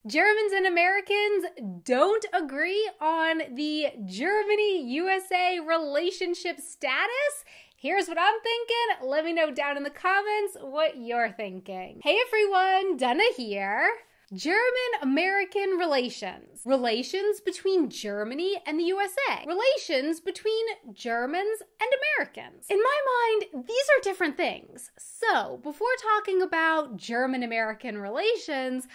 Germans and Americans don't agree on the Germany-USA relationship status. Here's what I'm thinking. Let me know down in the comments what you're thinking. Hey everyone, Donna here. German-American relations. Relations between Germany and the USA. Relations between Germans and Americans. In my mind, these are different things. So, before talking about German-American relations,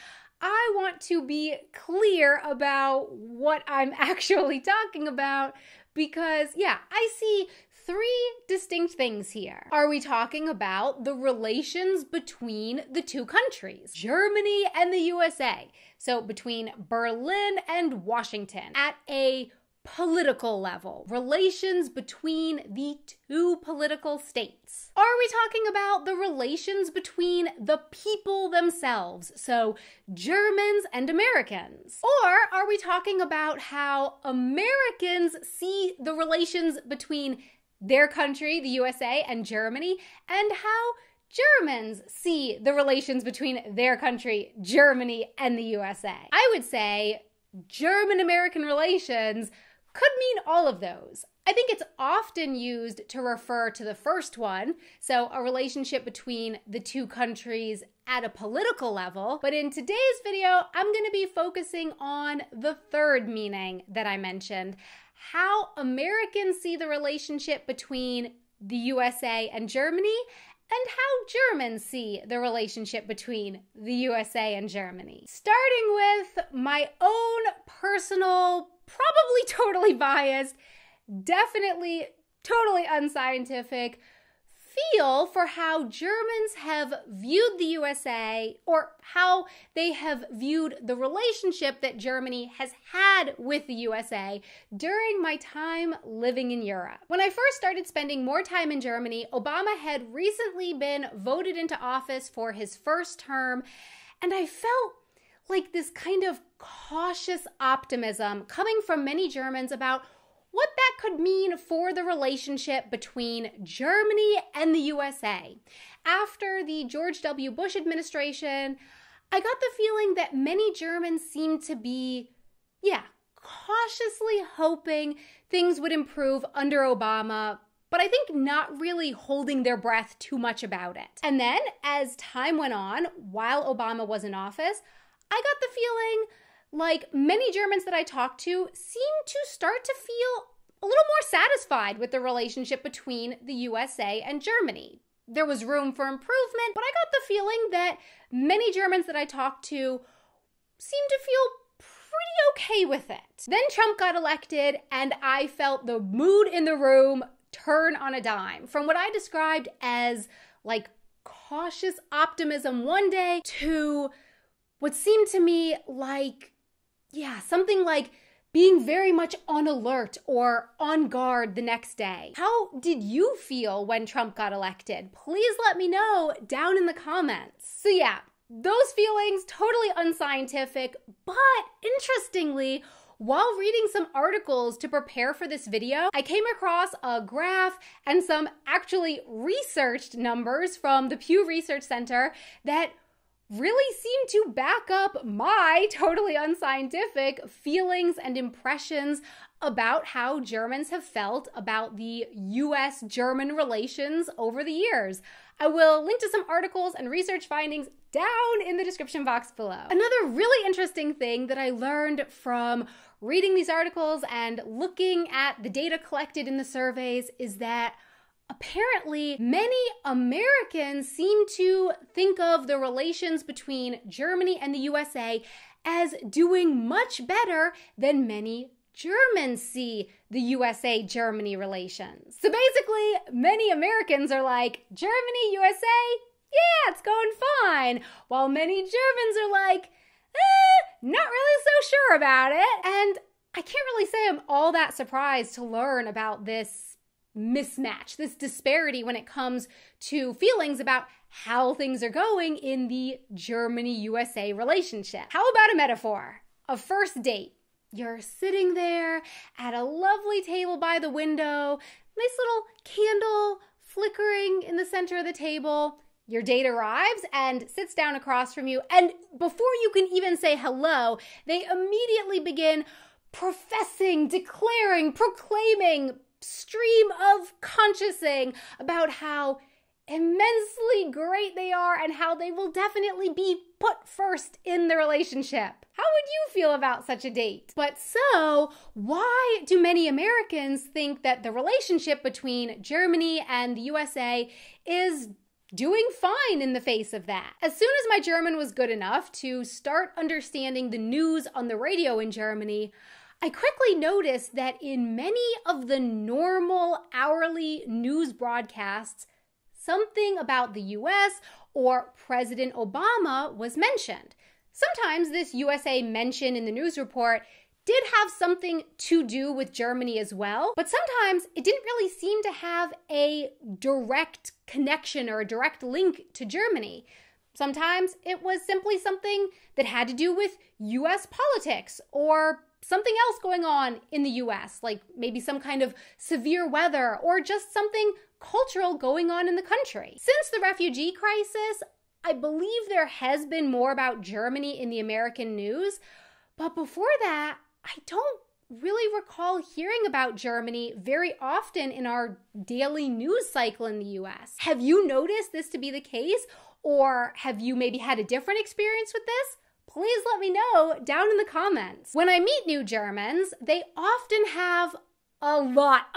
I want to be clear about what I'm actually talking about because, I see three distinct things here. Are we talking about the relations between the two countries, Germany and the USA? So between Berlin and Washington at a political level, relations between the two political states. Are we talking about the relations between the people themselves, so Germans and Americans? Or are we talking about how Americans see the relations between their country, the USA, and Germany, and how Germans see the relations between their country, Germany, and the USA? I would say German-American relations could mean all of those. I think it's often used to refer to the first one, so a relationship between the two countries at a political level. But in today's video, I'm going to be focusing on the third meaning that I mentioned, how Americans see the relationship between the USA and Germany, and how Germans see the relationship between the USA and Germany. Starting with my own personal, probably totally biased, definitely totally unscientific feel for how Germans have viewed the USA, or how they have viewed the relationship that Germany has had with the USA during my time living in Europe. When I first started spending more time in Germany, Obama had recently been voted into office for his first term, and I felt like this kind of cautious optimism coming from many Germans about what that could mean for the relationship between Germany and the USA. After the George W. Bush administration, I got the feeling that many Germans seemed to be, cautiously hoping things would improve under Obama, but I think not really holding their breath too much about it. And then, as time went on, while Obama was in office, I got the feeling like many Germans that I talked to seemed to start to feel a little more satisfied with the relationship between the USA and Germany. There was room for improvement, but I got the feeling that many Germans that I talked to seemed to feel pretty okay with it. Then Trump got elected, and I felt the mood in the room turn on a dime. From what I described as like cautious optimism one day to what seemed to me like, something like being very much on alert or on guard the next day. How did you feel when Trump got elected? Please let me know down in the comments. So those feelings, totally unscientific, but interestingly, while reading some articles to prepare for this video, I came across a graph and some actually researched numbers from the Pew Research Center that really seem to back up my totally unscientific feelings and impressions about how Germans have felt about the US-German relations over the years. I will link to some articles and research findings down in the description box below. Another really interesting thing that I learned from reading these articles and looking at the data collected in the surveys is that apparently, many Americans seem to think of the relations between Germany and the USA as doing much better than many Germans see the USA-Germany relations. So basically, many Americans are like, Germany, USA, it's going fine. While many Germans are like, not really so sure about it. And I can't really say I'm all that surprised to learn about this mismatch, this disparity when it comes to feelings about how things are going in the Germany-USA relationship. How about a metaphor? A first date. You're sitting there at a lovely table by the window, nice little candle flickering in the center of the table. Your date arrives and sits down across from you, and before you can even say hello, they immediately begin professing, declaring, proclaiming, stream of consciousing about how immensely great they are and how they will definitely be put first in the relationship. How would you feel about such a date? But so, why do many Americans think that the relationship between Germany and the USA is doing fine in the face of that? As soon as my German was good enough to start understanding the news on the radio in Germany, I quickly noticed that in many of the normal hourly news broadcasts, something about the US or President Obama was mentioned. Sometimes this USA mention in the news report did have something to do with Germany as well, but sometimes it didn't really seem to have a direct connection or a direct link to Germany. Sometimes it was simply something that had to do with US politics or something else going on in the US, like maybe some kind of severe weather or just something cultural going on in the country. Since the refugee crisis, I believe there has been more about Germany in the American news, but before that, I don't really recall hearing about Germany very often in our daily news cycle in the US. Have you noticed this to be the case, or have you maybe had a different experience with this? Please let me know down in the comments. When I meet new Germans, they often have a lot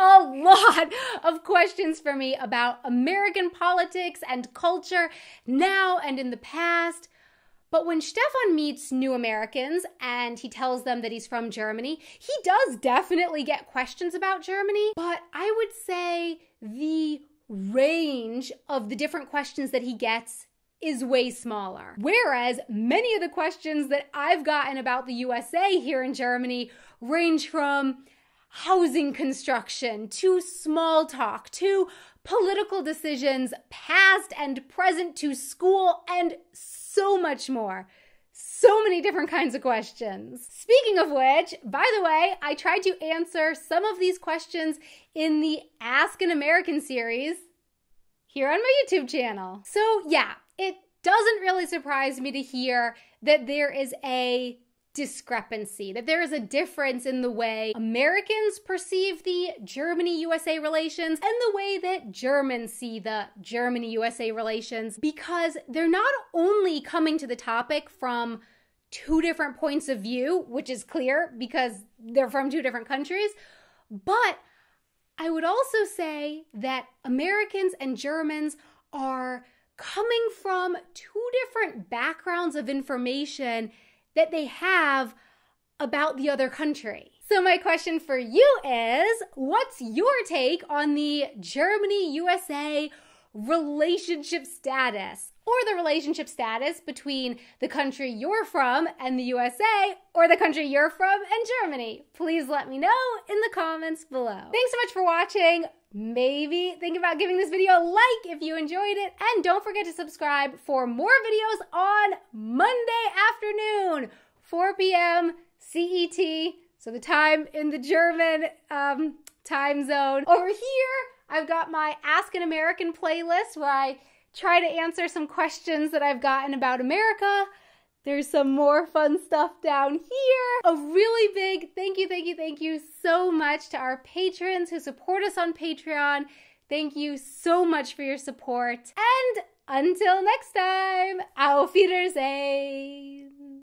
of questions for me about American politics and culture now and in the past. But when Stefan meets new Americans and he tells them that he's from Germany, he does definitely get questions about Germany, but I would say the range of the different questions that he gets is way smaller. Whereas many of the questions that I've gotten about the USA here in Germany range from housing construction to small talk to political decisions, past and present, to school, and so much more. So many different kinds of questions. Speaking of which, by the way, I tried to answer some of these questions in the Ask an American series here on my YouTube channel. So yeah, it doesn't really surprise me to hear that there is a discrepancy, that there is a difference in the way Americans perceive the Germany-USA relations and the way that Germans see the Germany-USA relations, because they're not only coming to the topic from two different points of view, which is clear because they're from two different countries, but I would also say that Americans and Germans are coming from two different backgrounds of information that they have about the other country. So my question for you is, what's your take on the Germany-USA relationship status, or the relationship status between the country you're from and the USA, or the country you're from and Germany? Please let me know in the comments below. Thanks so much for watching. Maybe think about giving this video a like if you enjoyed it, and don't forget to subscribe for more videos on Monday afternoon, 4 p.m. CET, so the time in the German time zone. Over here, I've got my Ask an American playlist where I try to answer some questions that I've gotten about America. There's some more fun stuff down here. A really big thank you so much to our patrons who support us on Patreon. Thank you so much for your support. And until next time, auf Wiedersehen.